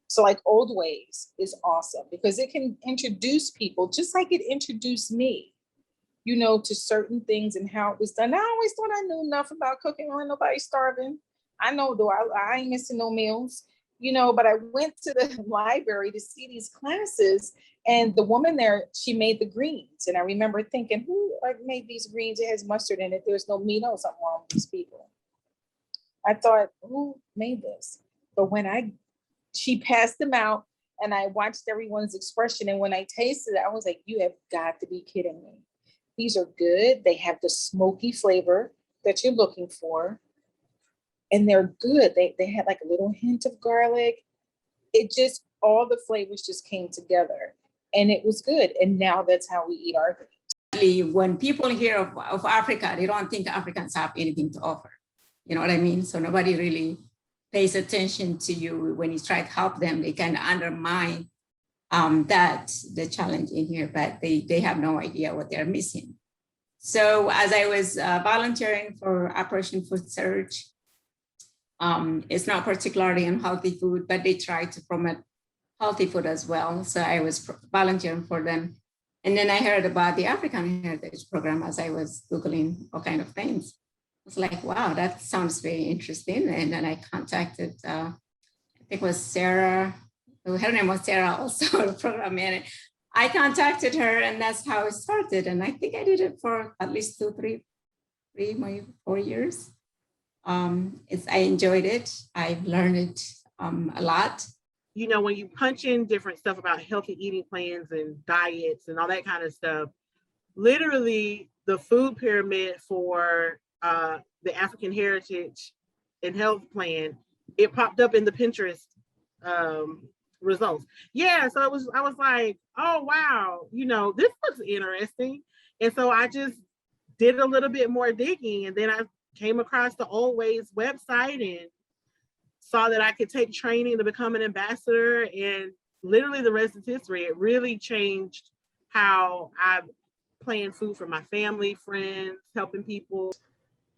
So like Oldways is awesome because it can introduce people just like it introduced me, to certain things and how it was done. I always thought I knew enough about cooking. I ain't nobody starving. I know though I ain't missing no meals, but I went to the library to see these classes, and the woman there, she made the greens. And I remember thinking, who made these greens? It has mustard in it. There's no meat. Oh, something wrong with these people. I thought, who made this? But she passed them out and I watched everyone's expression. And when I tasted it, I was like, you have got to be kidding me. These are good. They have the smoky flavor that you're looking for. And they're good. They had like a little hint of garlic. It just, all the flavors just came together and it was good. And now that's how we eat our greens. When people hear of Africa, they don't think Africans have anything to offer. You know what I mean? So nobody really pays attention to you when you try to help them. They kind of undermine the challenge in here, but they have no idea what they're missing. So as I was volunteering for Operation Food Search, it's not particularly on healthy food, but they try to promote healthy food as well. So I was volunteering for them. And then I heard about the African Heritage Program as I was Googling all kind of things. I was like, wow, that sounds very interesting. And then I contacted, I think it was Sarah, her name was Sarah, also the program manager. I contacted her and that's how it started. And I think I did it for at least 2, 3, maybe 4 years. I enjoyed it. I've learned it a lot. When you punch in different stuff about healthy eating plans and diets and all that kind of stuff, literally the food pyramid for the African Heritage and Health Plan, it popped up in the Pinterest results. Yeah, so I was like, oh wow, this looks interesting. And so I just did a little bit more digging, and then I came across the Oldways website and saw that I could take training to become an ambassador, and literally the rest is history. It really changed how I plan food for my family, friends, helping people.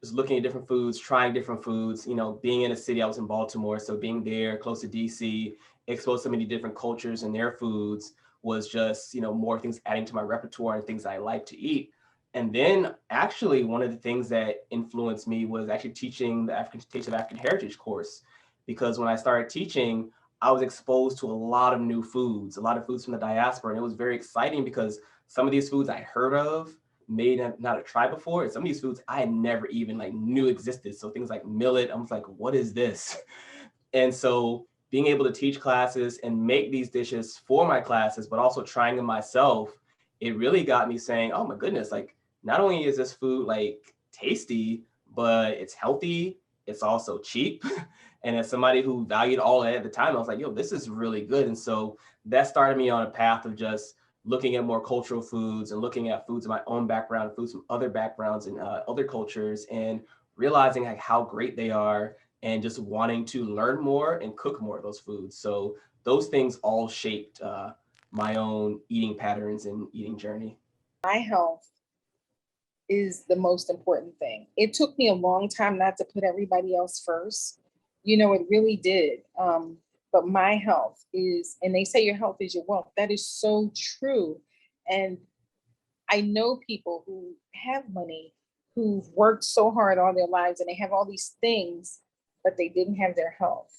Just looking at different foods, trying different foods, being in a city, I was in Baltimore, so being there close to DC, exposed to so many different cultures and their foods was just, more things adding to my repertoire and things I like to eat. And then actually one of the things that influenced me was actually teaching the Taste of African Heritage course, because when I started teaching, I was exposed to a lot of new foods, a lot of foods from the diaspora. And it was very exciting because some of these foods I heard of, may not have tried before. And some of these foods I had never even knew existed. So things like millet, I was like, what is this? And so being able to teach classes and make these dishes for my classes, but also trying them myself, it really got me saying, oh my goodness, not only is this food tasty, but it's healthy, it's also cheap. And as somebody who valued all that at the time, I was like, yo, this is really good. And so that started me on a path of just looking at more cultural foods and looking at foods of my own background, foods from other backgrounds and other cultures, and realizing how great they are and just wanting to learn more and cook more of those foods. So those things all shaped my own eating patterns and eating journey. My health is the most important thing. It took me a long time not to put everybody else first. It really did. But my health is, and they say your health is your wealth. That is so true. And I know people who have money, who've worked so hard all their lives and they have all these things, but they didn't have their health.